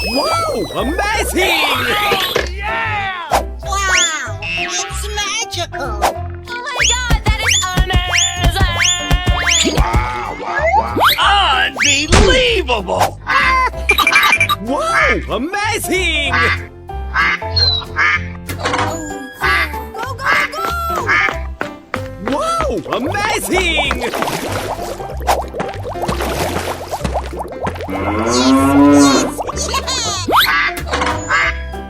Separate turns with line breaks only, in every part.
Wow! Amazing!
Yeah!
Wow! It's magical!
Oh my god, that is amazing!
Unbelievable!
Wow! Amazing!
Go, go, go!
Wow! Amazing!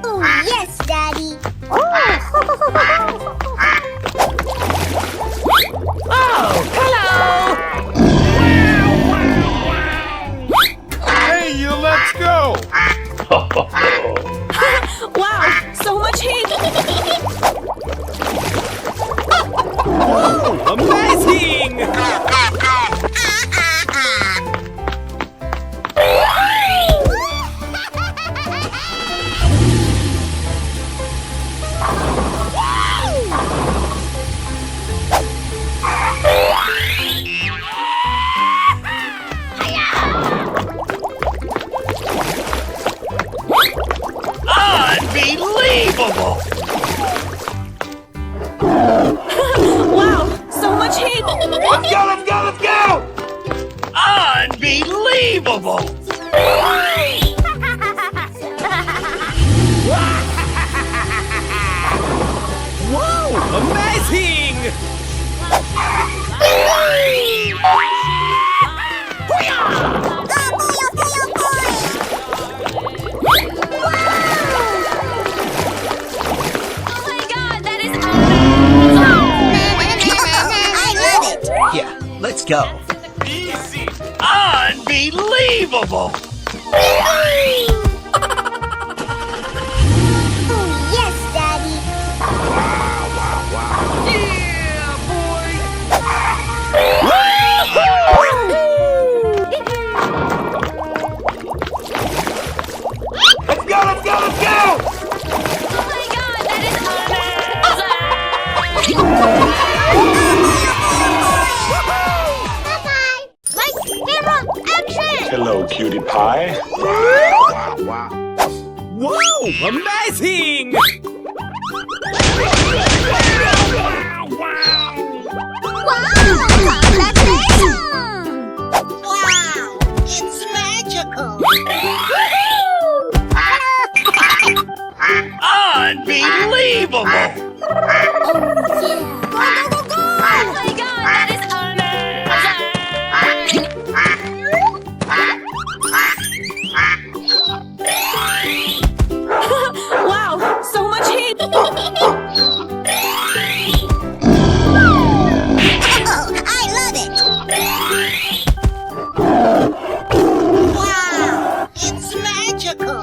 Oh, yes, Daddy!
Oh, hello!
Hey, you, let's go!
Wow, so much heat!
Wow! Amazing!
Unbelievable!
Wow, so much heat!
Let's go, let's go, let's go! Unbelievable!
Wow! Amazing!
Oh my god, that is
I love it!
Yeah, let's go.
Easy! Unbelievable!
Oh, yes, Daddy!
Let's go, let's go, let's go!
Oh my god, that is amazing!
Bye-bye! Lights, camera, action!
Hello, cutie pie.
Wow! Amazing!
Wow! It's magical!
Unbelievable!
Oh, yeah! Go, go, go,
Oh my god, that is amazing! Wow, so much heat!
Oh, I love it! Wow! It's magical!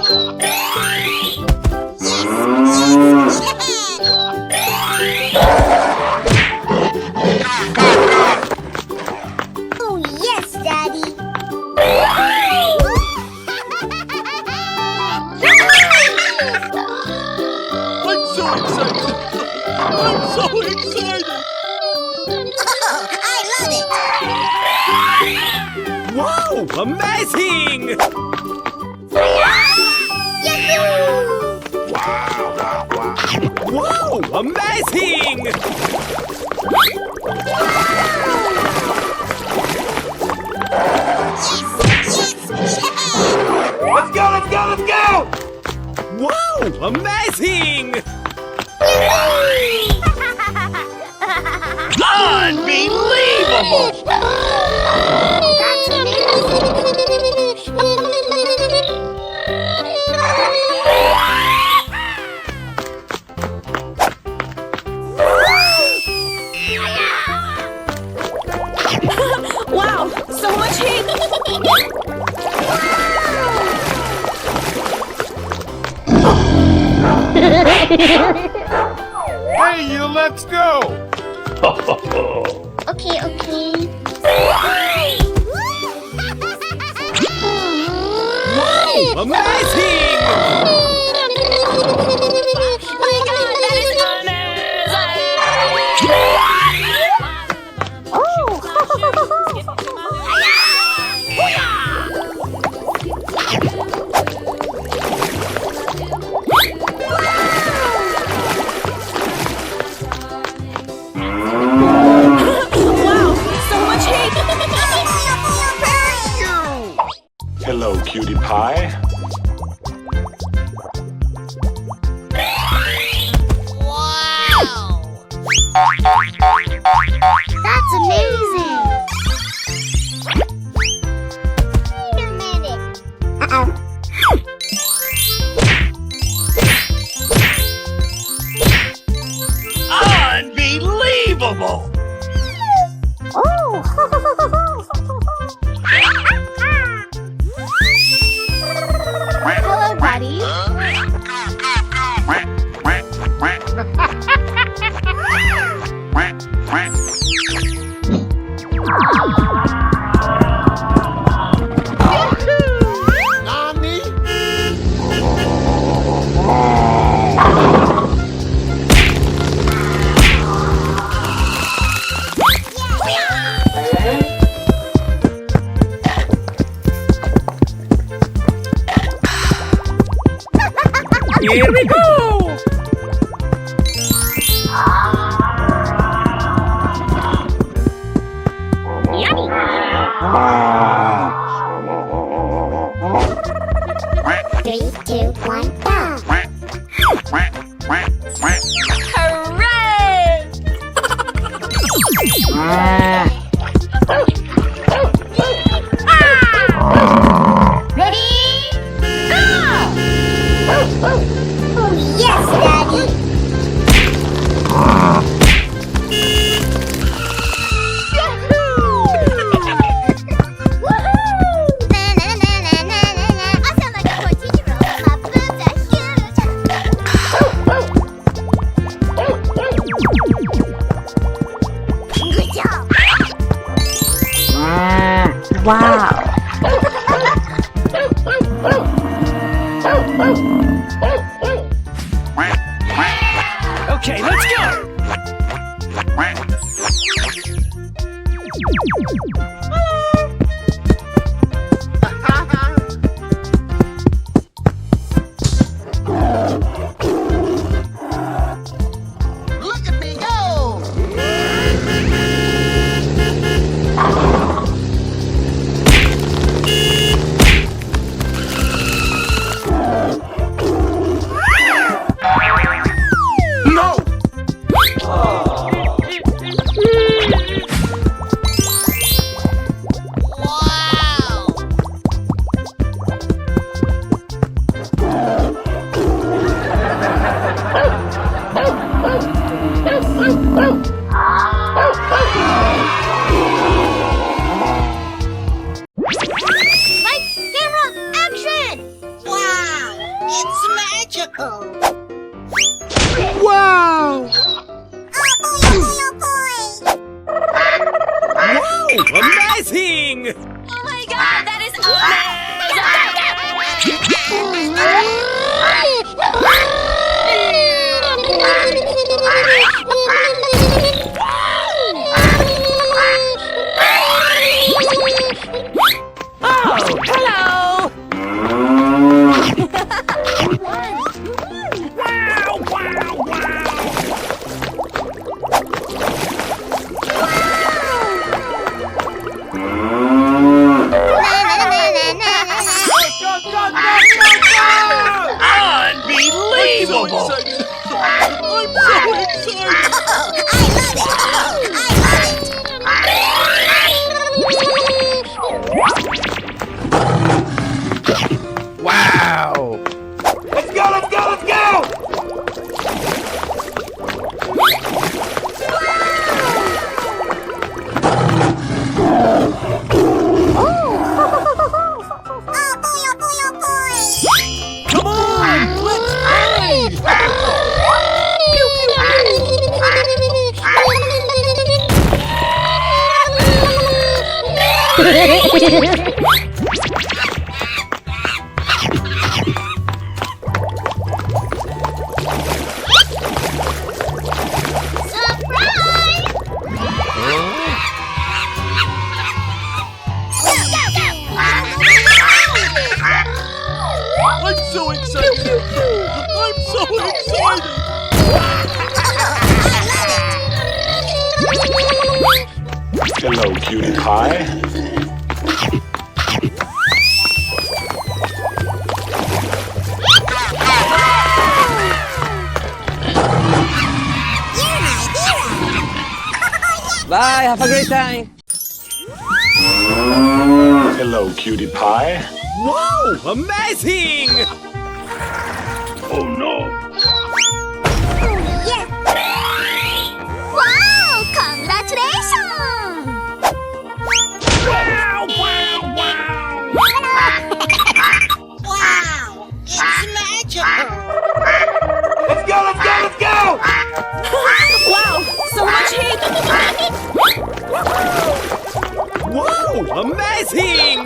Oh, yes, Daddy!
I'm so excited! I'm so excited!
Oh, I love it!
Wow! Amazing! Wow! Amazing!
Let's go, let's go, let's go!
Wow! Amazing!
Unbelievable!
Wow, so much heat!
Hey, you, let's go!
Okay, okay.
Wow! Amazing!
Oh my god, that is amazing!
Hello, cutie pie.
That's amazing! Wait a minute. Uh-oh.
Unbelievable!
Hello, buddy.
Here we go!
Three, two, one, go!
Hooray!
Ready? Go! Oh, yes, Daddy! Woohoo! Na-na-na-na-na-na-na. I sound like a 14-year-old. My boobs are huge. Good job.
Wow.
Okay, let's go!
Look at me go! No!
Lights, camera, action! Wow, it's magical!
Wow!
Oh boy!
Wow! Amazing!
Oh my god, that is Oh, hello!
Wow! Wow! Wow!
Unbelievable! I'm so excited!
Wow!
Let's go, let's go, let's go!
Come on! Let's play!
I'm so excited! I'm so excited!
Hello, cutie pie.
Bye, have a great time.
Hello, cutie pie.
Wow, amazing!
Oh no!
Yeah. Wow! Congratulations!
Wow, wow, wow!
Wow! It's magical!
Let's go, let's go, let's go!
Wow, so much heat.
Wow, amazing!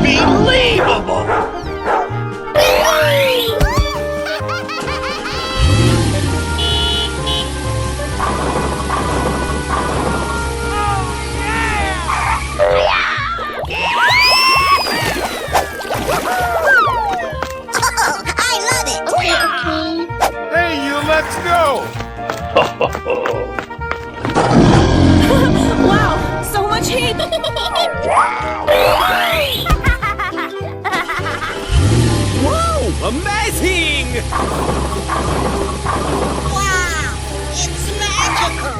Unbelievable!
I love it!
Hey, you, let's go!
Wow, so much heat.
Wow, amazing!
Wow! It's magical!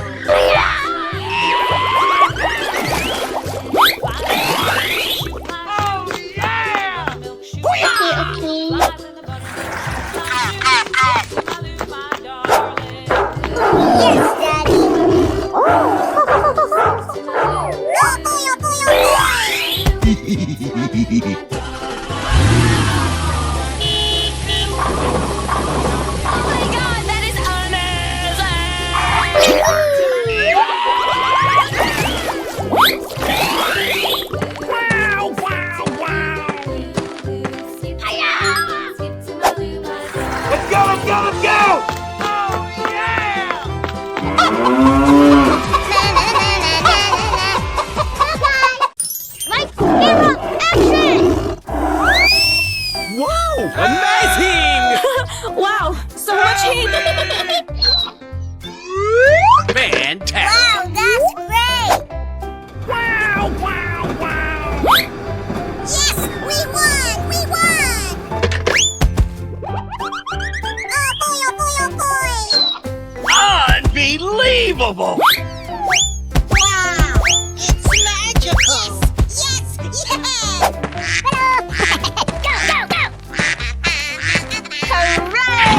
Yes, Daddy!
Oh my God, that is
Wow, wow, wow! Let's go, let's go, let's go!
Lights, camera, action!
Wow, amazing!
Wow, so much heat.
Fantastic!
Wow, that's great!
Wow, wow, wow!
Yes, we won! We won! Oh boy, oh boy, oh boy!
Unbelievable!
Wow! It's magical! Yes! Yes! Hello! Go, go, go! Hooray!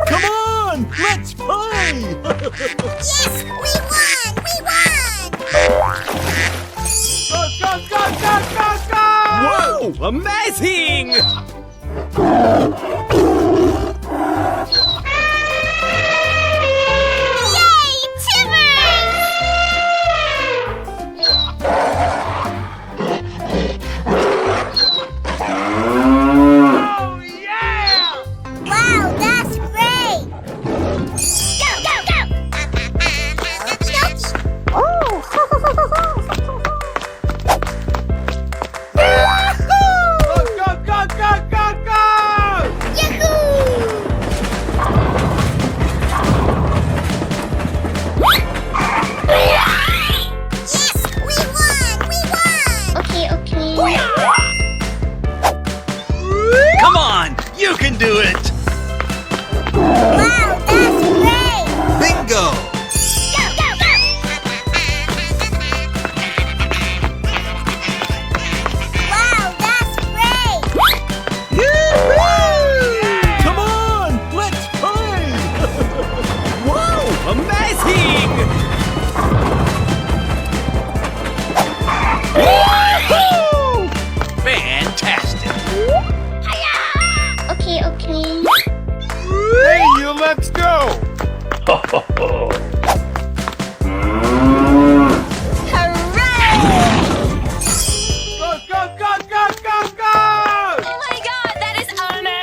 Come on, let's play!
Yes! We won! We won!
Go, go, go, go, go!
Wow, amazing!
Yay! Timbers!
Oh, yeah!
Wow, that's great! Go, go, go! Oh!
Go, go, go, go, go!
Yes, we won! We won! Okay, okay.
Come on, you can do it!
Wow, that's great!
Bingo!
Go, go, go! Wow, that's great!
Come on, let's play!
Wow, amazing!
Fantastic!
Okay, okay.
Hey, you, let's go!
Hooray!
Go, go, go, go, go, go!
Oh my God, that is amazing.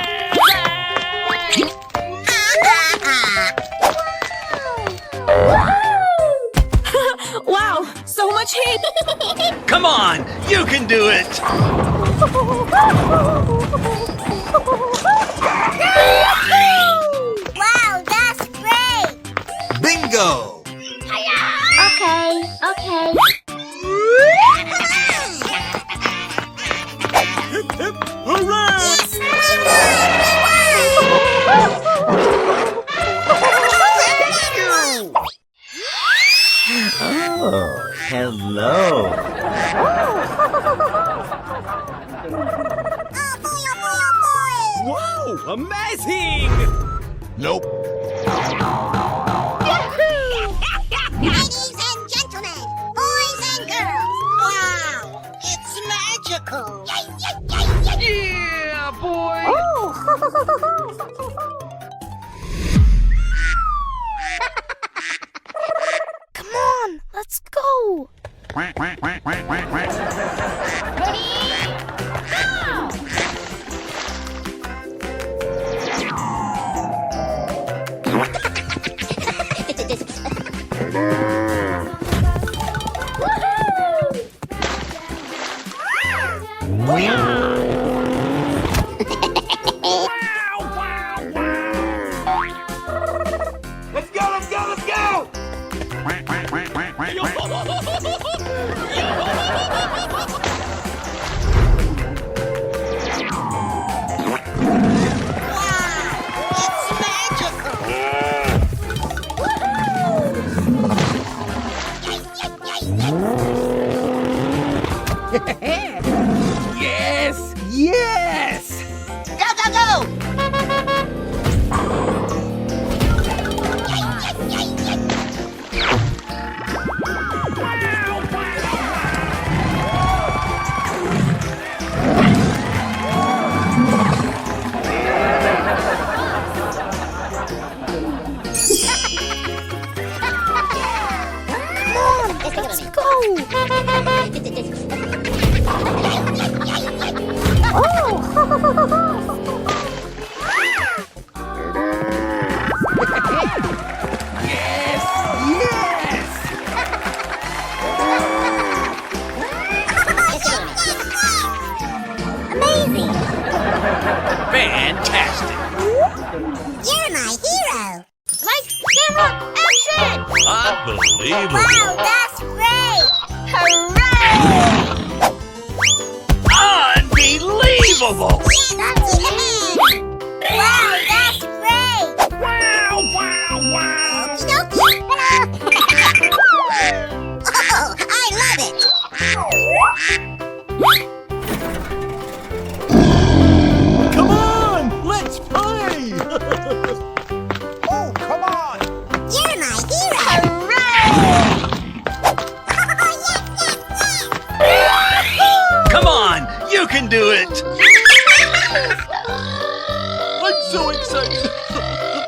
Wow, so much heat.
Come on, you can do it!
Wow, that's great!
Bingo!
Okay, okay.
Amazing!
Nope.
Ladies and gentlemen, boys and girls, wow, it's magical.
Yeah, boy!
Come on, let's go.
Let's go, let's go, let's go!
It's magical.
Yes! Yes!
Go, go, go! Come on, let's go!
Yes!
Amazing!
Fantastic!
You're my hero! Like, camera, action!
Unbelievable.
Wow, that's great! Hooray!
Unbelievable.
That's it! Wow, that's great!
Wow, wow, wow!
Okey-dokey. Oh, I love it!
Come on, let's play.
Oh, come on!
You're my hero! Hooray!
Come on, you can do it. I'm so excited.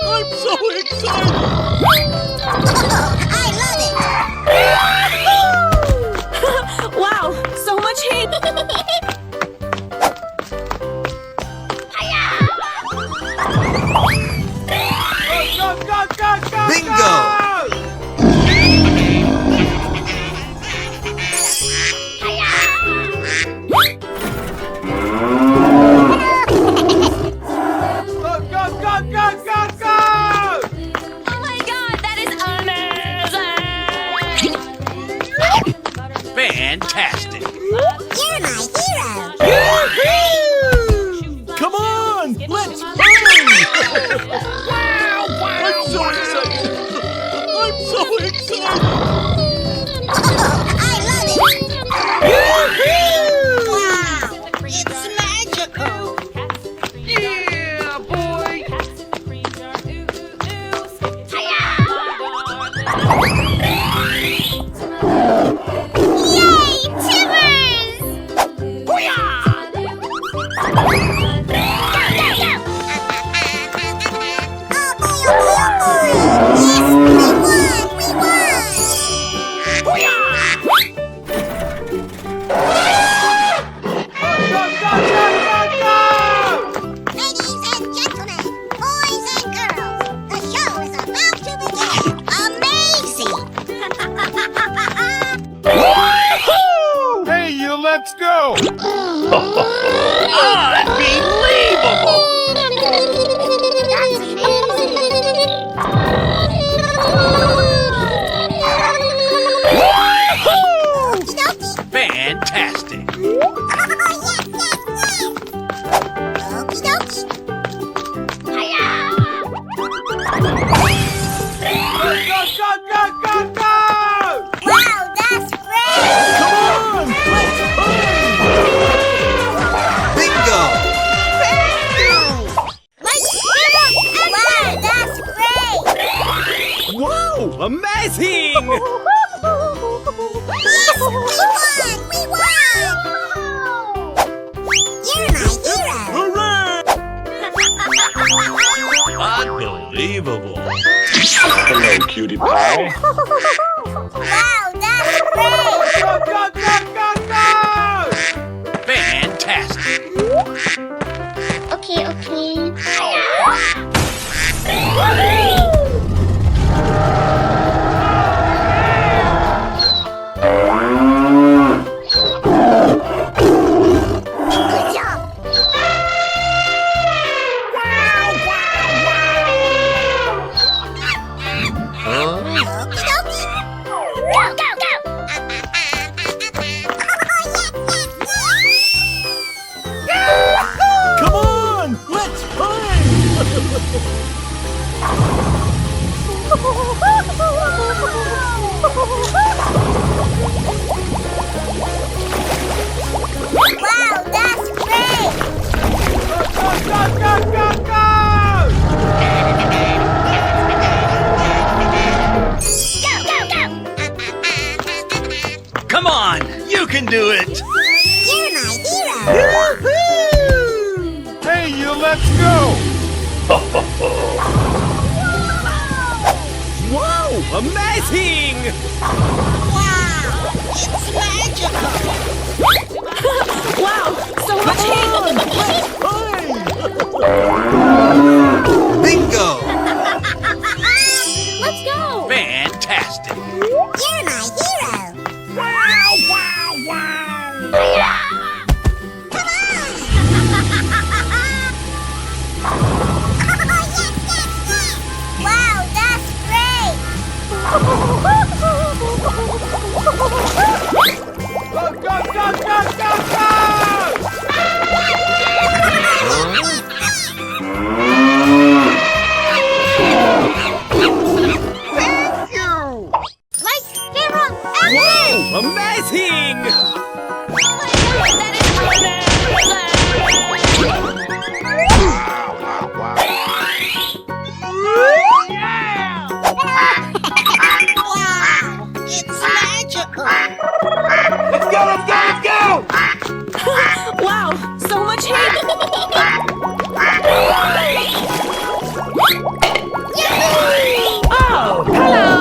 I'm so excited.
I love it!
Wow, so much heat.
Go, go, go, go,
Bingo!
go! Go, go, go, go, go, go!
Oh my god, that is amazing!
Fantastic!
You're my hero!
Come on, let's play. I'm so excited. I'm so excited.
I love it! Wow, it's magical!
Yeah, boy!
Yay, Timbers!
Let's go!
Unbelievable!
Fantastic! Go, go, go, go, go!
Wow, that's great!
Come on, let's play. Bingo! Amazing!
Yes, we won! You're my hero!
Hooray! Unbelievable!
Hello, cutie pie.
Wow, that's great!
Go, go, go, go, go!
Fantastic!
Okay. Good job!
Come on! Let's play!
Wow, that's great!
Go, go, go, go, go!
Come on! You can do it!
You're my hero!
Hey, you, let's go!
Wow! Amazing!
Wow, it's magical!
Wow, so much heat!
Bingo!
Let's go!
Fantastic!
You're my hero! Come on! Wow, that's great!
Go, go, go, go, go, go!
Right, hero,
Wow! Amazing!
Wow, it's magical!
Let's go, let's go, let's go!
Wow, so much heat! Oh, hello!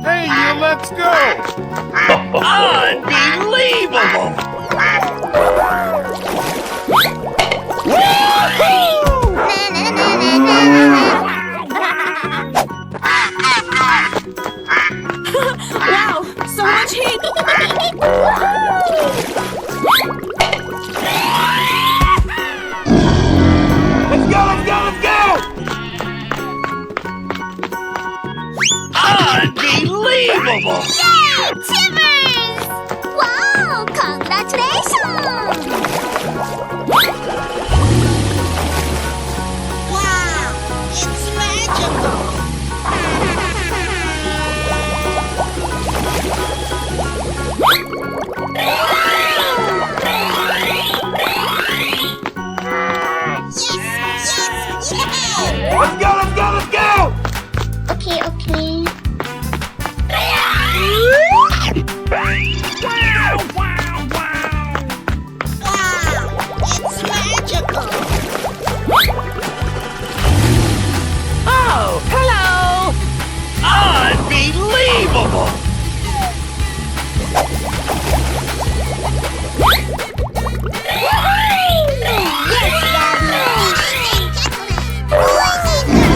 Hey, you, let's go!
Unbelievable!
Wow, so much heat!
Let's go, let's go, let's go!
Unbelievable!
Yeah, Timbers! Wow, congratulations! Wow, it's magical! Yes!
Let's go, let's go, let's go!
Okay. Wow, it's magical!
Oh, hello! Unbelievable!
Yes, Daddy! Ladies and gentlemen, boys and girls,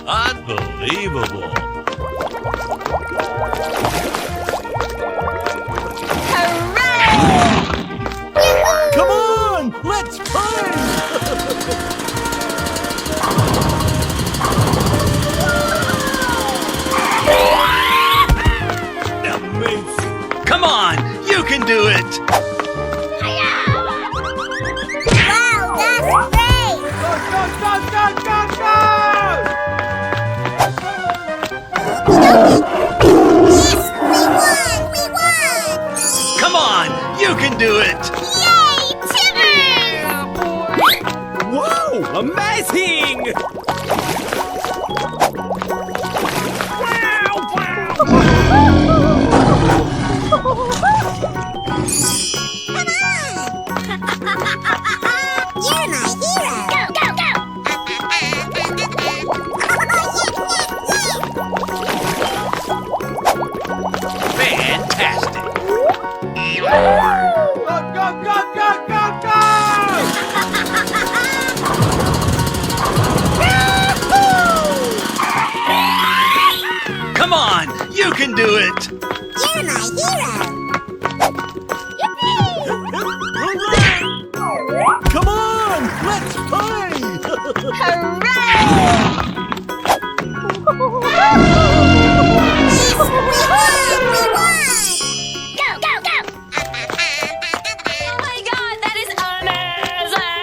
Unbelievable. Come on, let's play. Amazing. Come on, you can do it.
Wow, that's great! Yes, we won!
Come on, you can do it.
Yay, Timmers!
Wow, amazing.
You're my hero! Go, go, go!
Fantastic. Come on, you can do it.
You're my hero!
Come on, let's play.
Yes, we won! Go, go, go!
Oh my god, that is amazing!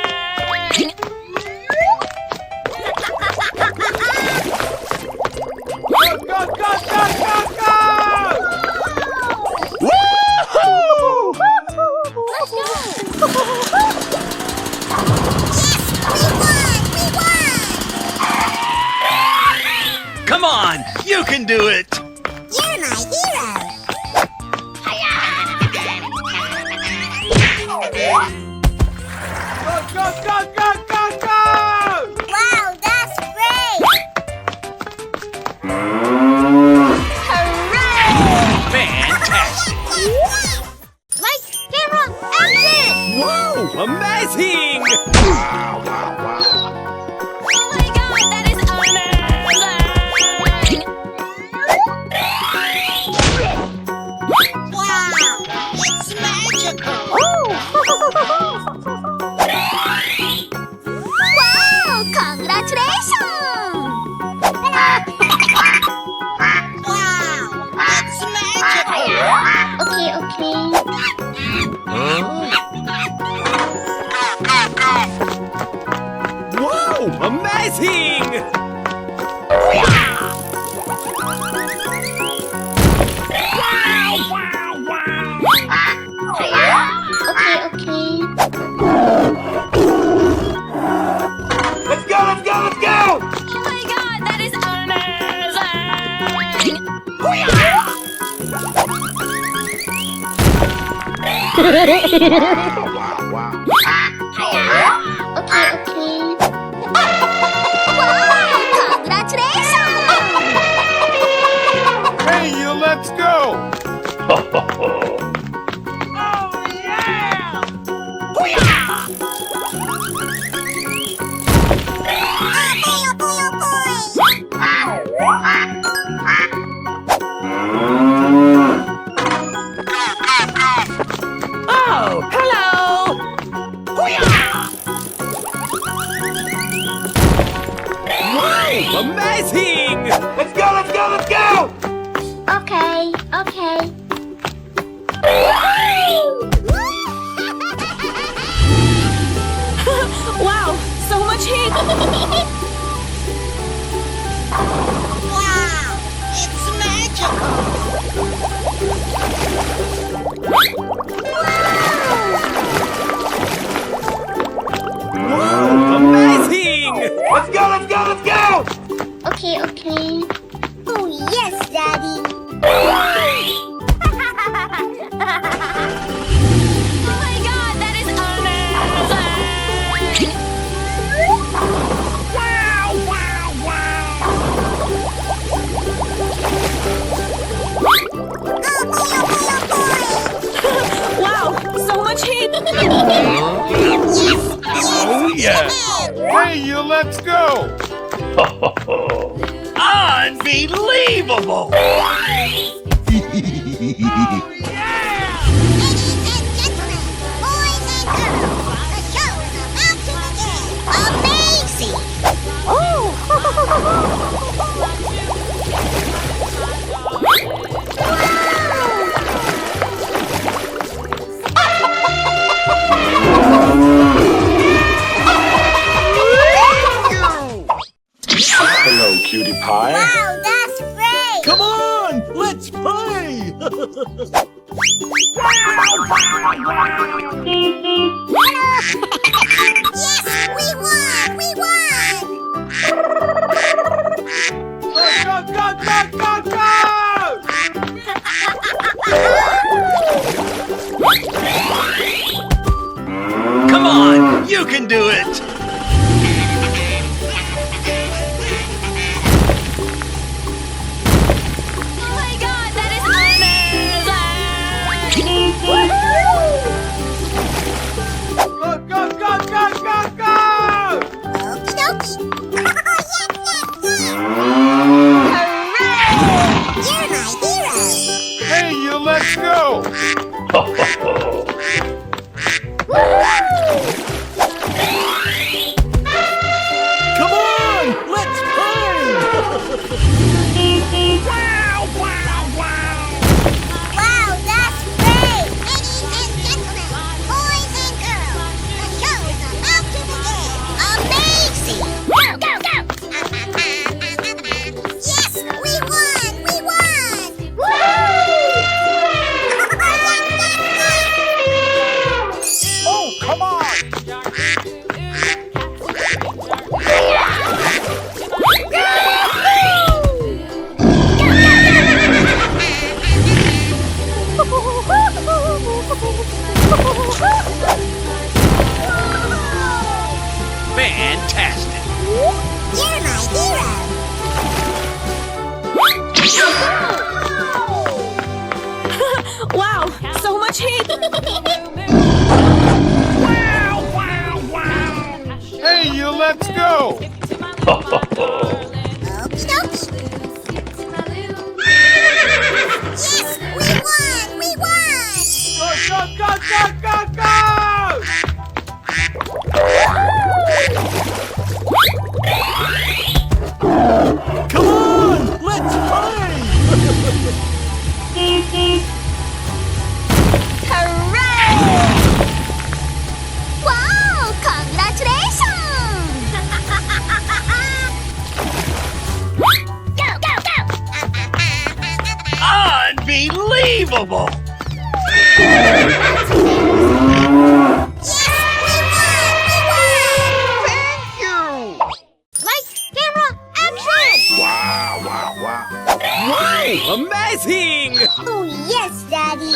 Come on, you can do it.
You're my hero! Wow, that's great!
Fantastic.
Lights, camera, action!
Wow, amazing.
Oh my god, that is amazing!
Wow, it's magical! Wow, congratulations! Wow, it's magical! Okay, okay.
Wow, amazing.
Okay, okay.
Let's go, let's go, let's go!
Oh my god, that is amazing!
Okay, okay. Wow, congratulations!
Hey, let's go!
Oh, hello!
Wow, amazing.
Let's go, let's go, let's go!
Okay, okay.
Wow, so much heat!
Wow, it's magical!
Wow, amazing.
Let's go, let's go, let's go!
Okay, okay. Oh, yes, Daddy!
Oh my god, that is amazing!
let's go!
Unbelievable!
Ladies and gentlemen, boys and girls, the show is about to begin. Amazing!
Hello, cutie pie.
Wow, that's great!
Come on, let's play!
Yes, we won! We won!
Go, go, go, go, go!
Come on, you can do it!
Oh my god, that is amazing!
Go, go, go, go, go, go!
Okie dokie! You're my hero!
Hey, you, let's go!
Come on, let's play!
Wow, that's great! Ladies and gentlemen, boys and girls, the show is about to begin. Amazing! Go, go, go! Yes, we won! We won!
Oh, come on!
Fantastic!
You're my hero!
Wow, so much heat!
Hey, you, let's go!
Okie dokie! Yes, we won! We won!
Go, go, go, go, go, go!
Come on, let's play!
Hooray! Wow! Congratulations! Go, go, go!
Unbelievable!
Yes, we won! We won!
Thank you!
Lights, camera, action!
Wow, wow, wow.
Wow, amazing!
Oh, yes, Daddy!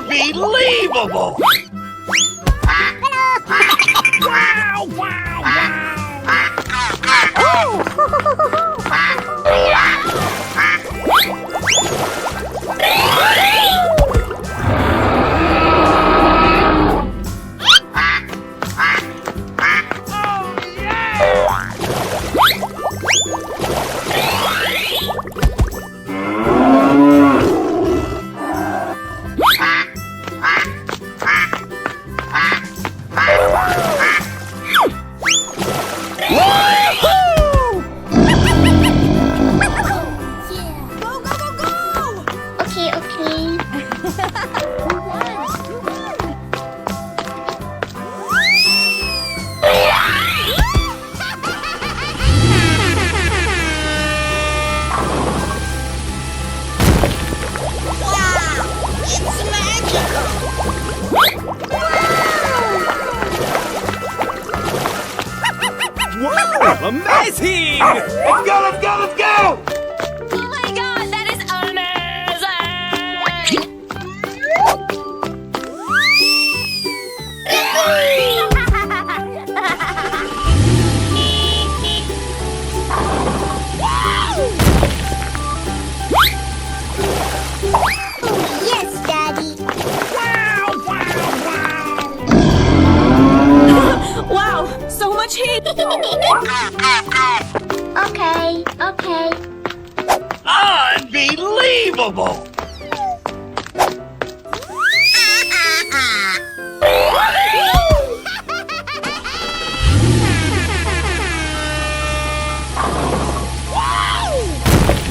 Unbelievable!
Wow, wow, Okay, okay. Wow, it's magical.
Wow, amazing! Let's go, let's go, let's go!
Oh my god, that is amazing!
Oh, yes, Daddy.
Wow, wow, wow!
Okay, okay.
Unbelievable!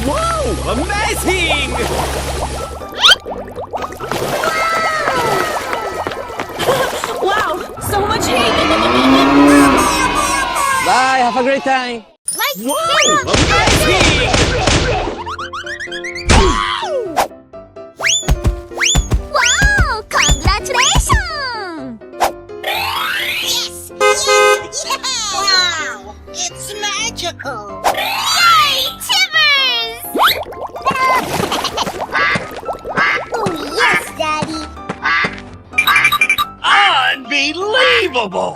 Whoa! Amazing!
Wow, so much heat!
Bye, have a great time.
Whoa!
Amazing!
Wow! Congratulations! Yes! Yes! Yes! Wow! It's magical! Yay! Timbers! Oh, yes, Daddy!
Unbelievable!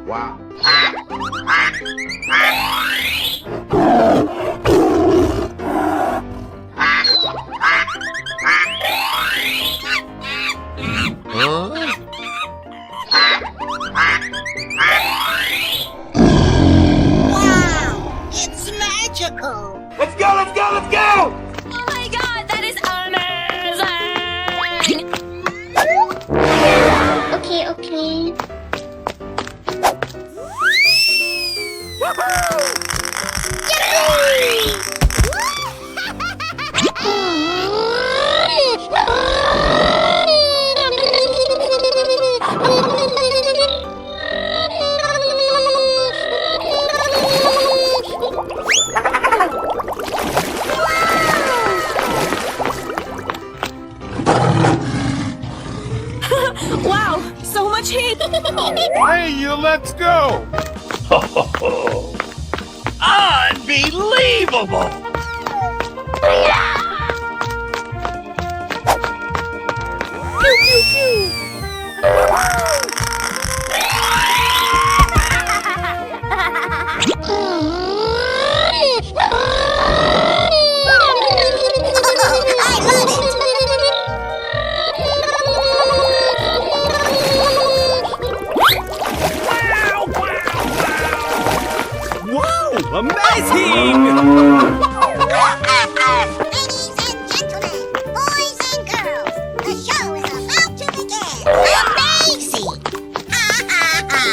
Wow! It's magical!
Let's go, let's go, let's go!
Oh my god, that is amazing!
Okay, okay.
Wow, so much heat!
Hey, you, let's go!
Unbelievable!
I love it!
Whoa! Amazing!
Ladies and gentlemen, boys and girls, the show is about to begin. Amazing! Ha ha ha!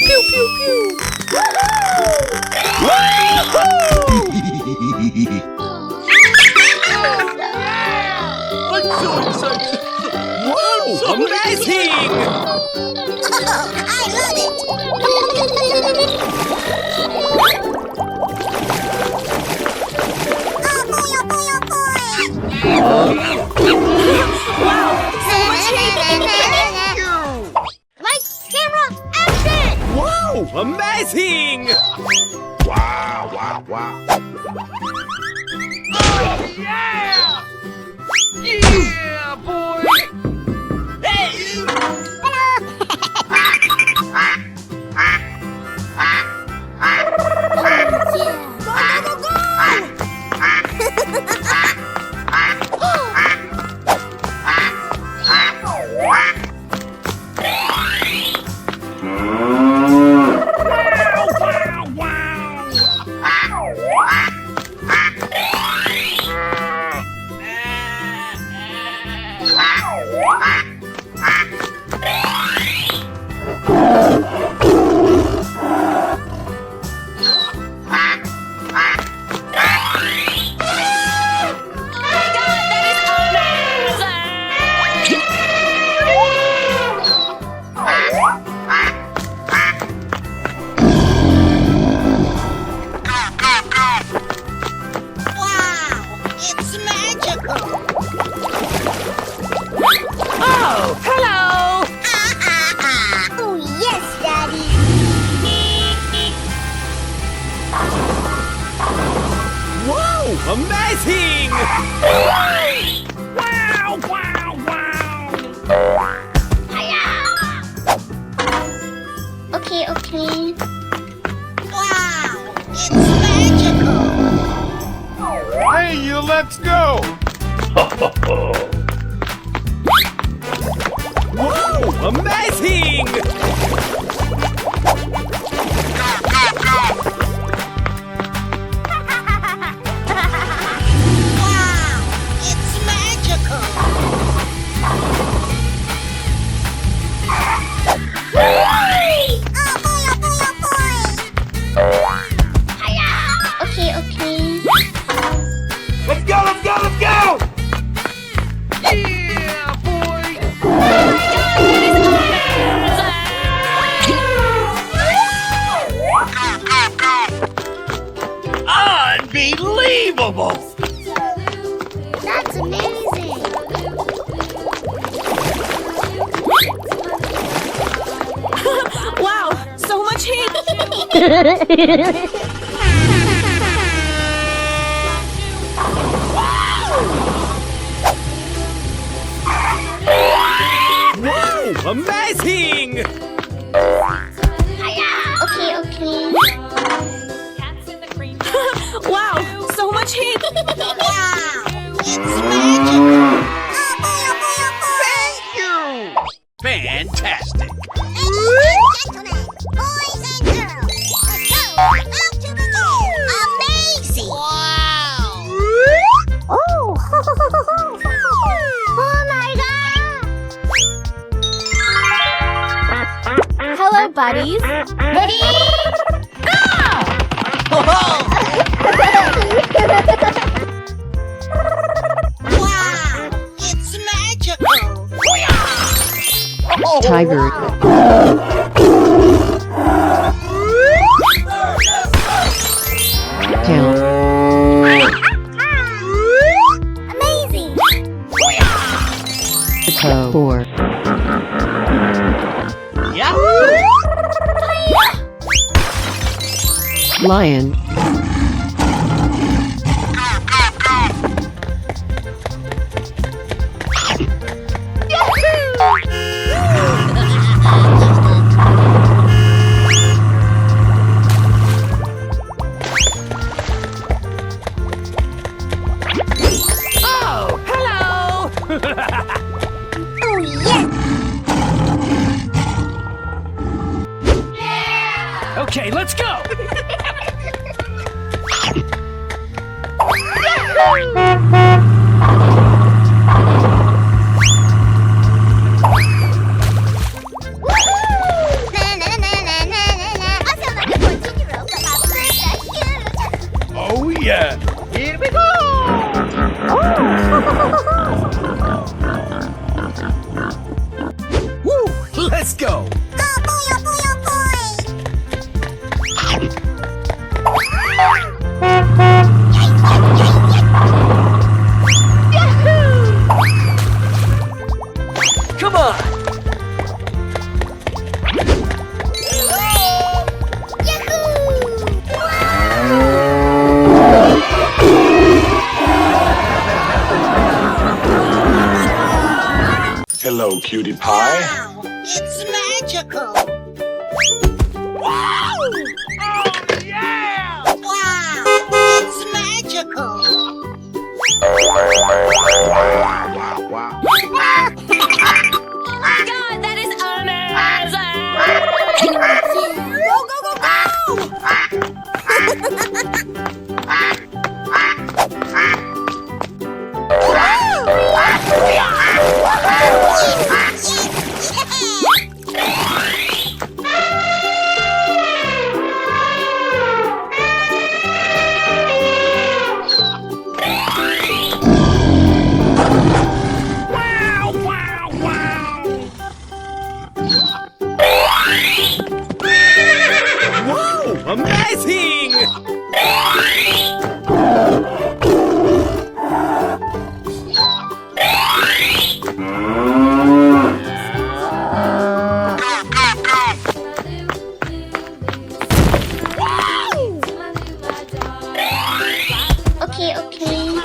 Pew pew pew!
I'm so excited!
Whoa! Amazing!
Oh, I love it! Oh boy, oh boy, oh boy!
Wow, so much heat!
Lights, camera, action!
Whoa! Amazing!
Wow, wow, wow.
Yeah! Yeah, boy! Amazing! Wow, wow, wow!
Okay, okay. Wow, it's magical!
so let's go.
Whoa! Amazing!
Wow, it's magical. Oh boy, oh boy, oh boy. Okay, okay.
Let's go, let's go, let's go.
Yeah, boy!
Unbelievable!
That's amazing.
Wow, so much heat!
Whoa! Amazing!
Okay, okay.
Wow, so much heat!
Wow, it's magical. Oh boy, oh boy, oh boy.
Fantastic!
Ladies and gentlemen, boys and girls, the show is about to begin. Amazing! Wow! Oh! Oh my god!
Hello, buddies.
Ready? Wow! It's magical!
Tiger. Tail.
Amazing!
Toe. 4. Lion.
Oh, hello!
Oh yeah!
Okay, let's go!
I feel like a 14-year-old, but my boobs are huge.
Oh yeah.
Here we go!
Woo! Let's go!
Oh boy, oh boy, oh boy.
Come on!
Hello, cutie pie.
Wow, it's magical.
Oh, yeah!
Wow, it's magical.
Wow, wow.
God, that is amazing!
Go, go, go, go!
Wow, wow, wow! Whoa! Amazing!
Okay, okay.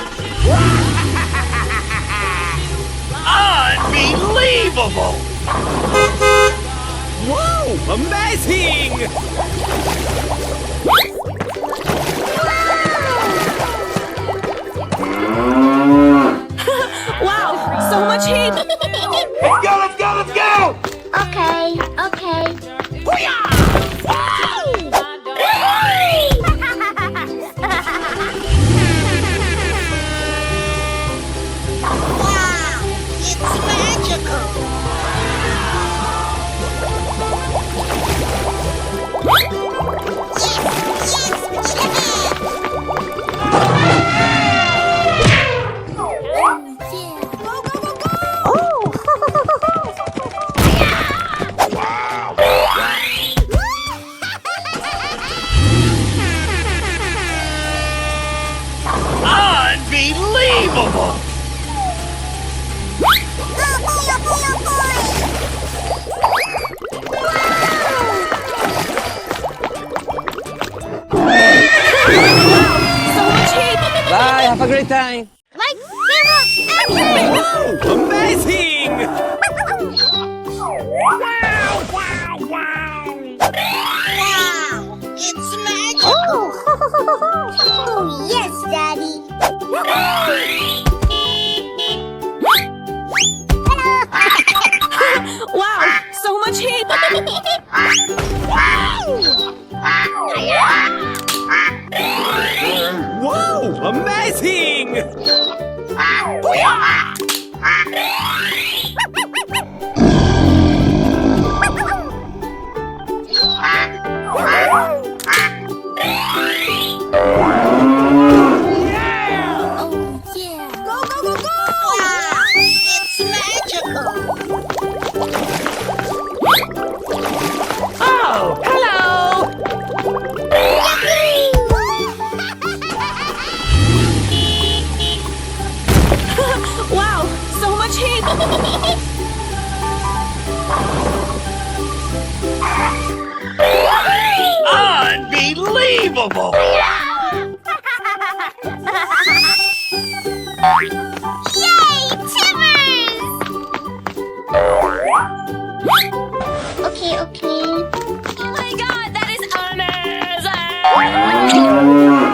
Unbelievable! Whoa! Amazing!
a great time.
Like camera action!
Amazing!
Wow! It's magical! Oh, yes, Daddy!
Wow, so much heat!
Wow, amazing!
Oh, yeah! Go, go, go, go! Wow! It's magical!
Oh, hello.
Wow, so much heat!
Unbelievable!
Yay, Timmers! Okay, okay.
Oh my god, that is amazing!
Oh boy, oh boy, oh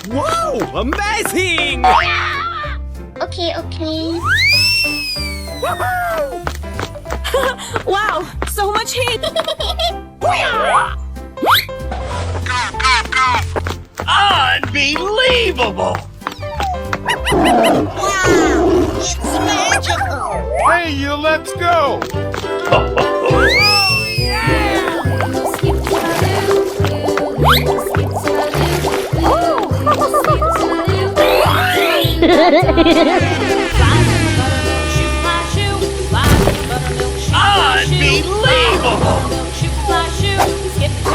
Wow, amazing!
Okay, okay.
Wow, so much heat!
Unbelievable!
Wow! It's magical!
Hey, you, let's go.
Unbelievable!
It's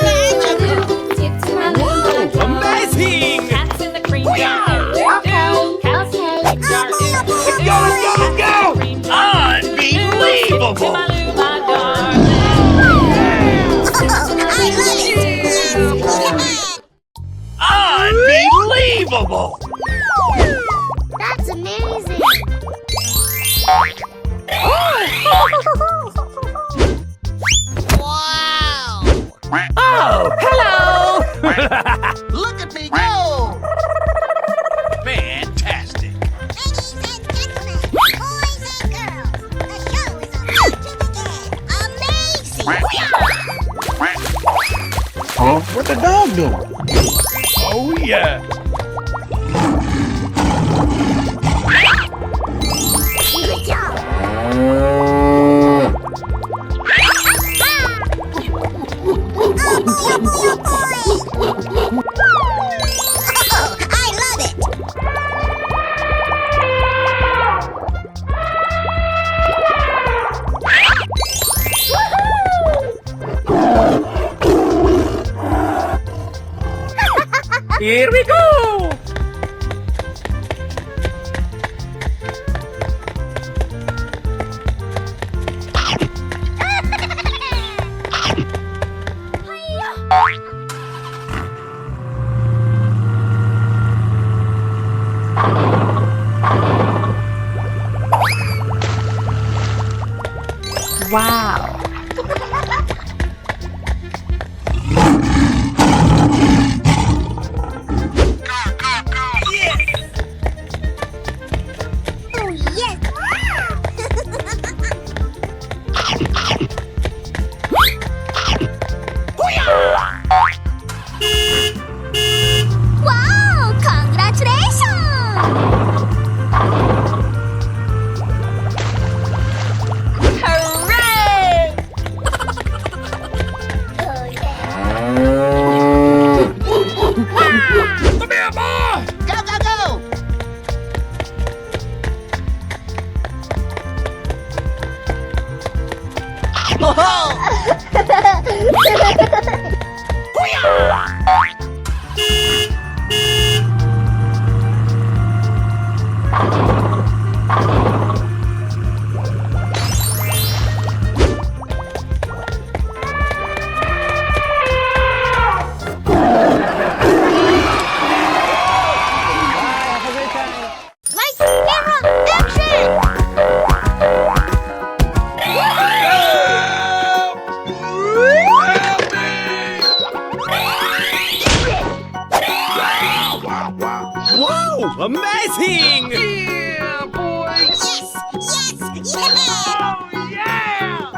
magical!
Amazing! Unbelievable!
I love it! Yes!
Unbelievable!
That's amazing! Wow!
Oh, hello.
Look at me go! Fantastic!
Ladies and gentlemen, boys and girls, the show is about to begin. Amazing!
Huh? What the dog doing?
Oh yeah!
Good job! Oh, I love it!
Here we go. Wow.
Oh, yes! Wow! Congratulations!
Hooray!
Lights, camera, action!
Wow! Amazing!
Yeah, boy!
Yes! Yes!
Yeah!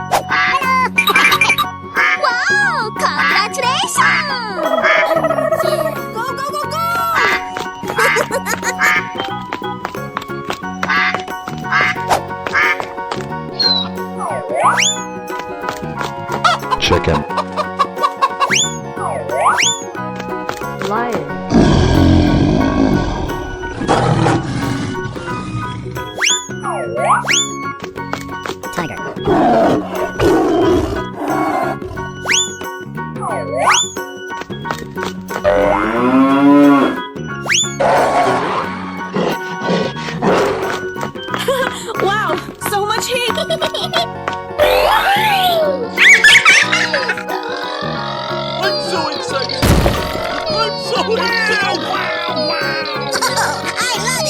Wow! Congratulations! Go, go, go, go!
Chicken.
Lion.
Wow, so much heat!
I'm so excited! I'm so excited! Wow! Wow!
I love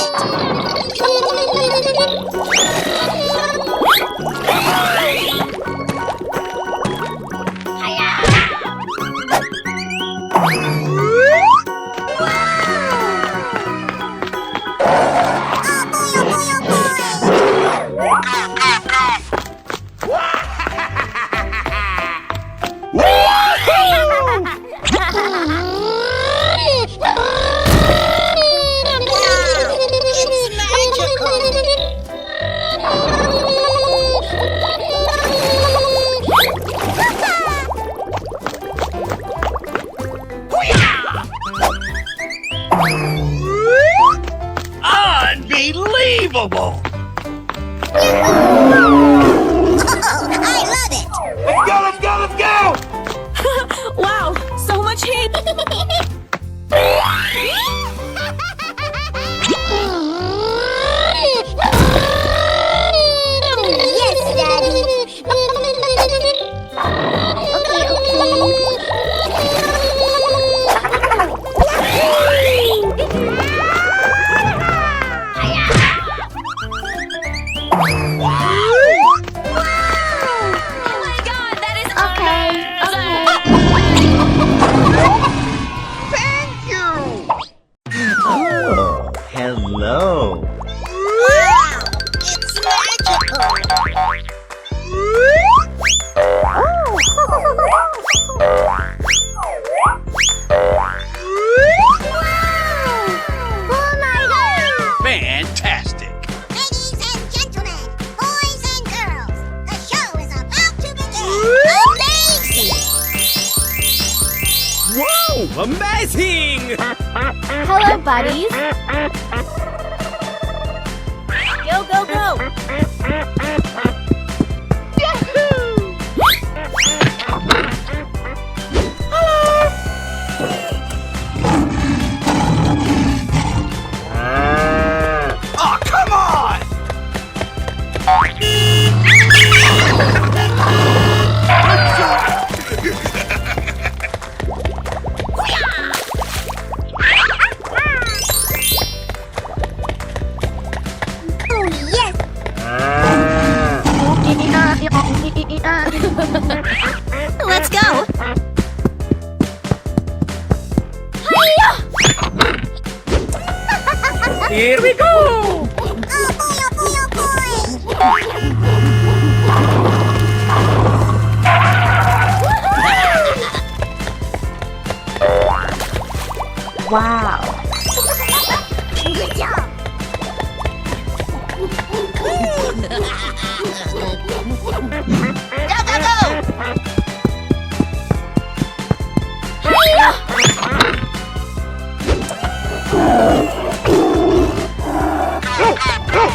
Unbelievable!
I love it!
Let's go, let's go, let's go!
Wow, so much heat!
Yes, Daddy!
Oh my god, that is
Oh, hello.
Wow! It's magical! Oh my God!
Fantastic.
Ladies and gentlemen, boys and girls, the show is about to begin! Amazing!
Wow, amazing!
Hello, buddies! Go, go, go!
Oh, come on!
Oh, yes! Let's go!
Here we go!
Oh boy, oh boy, oh boy!
Wow!
Good job! Go, go, go!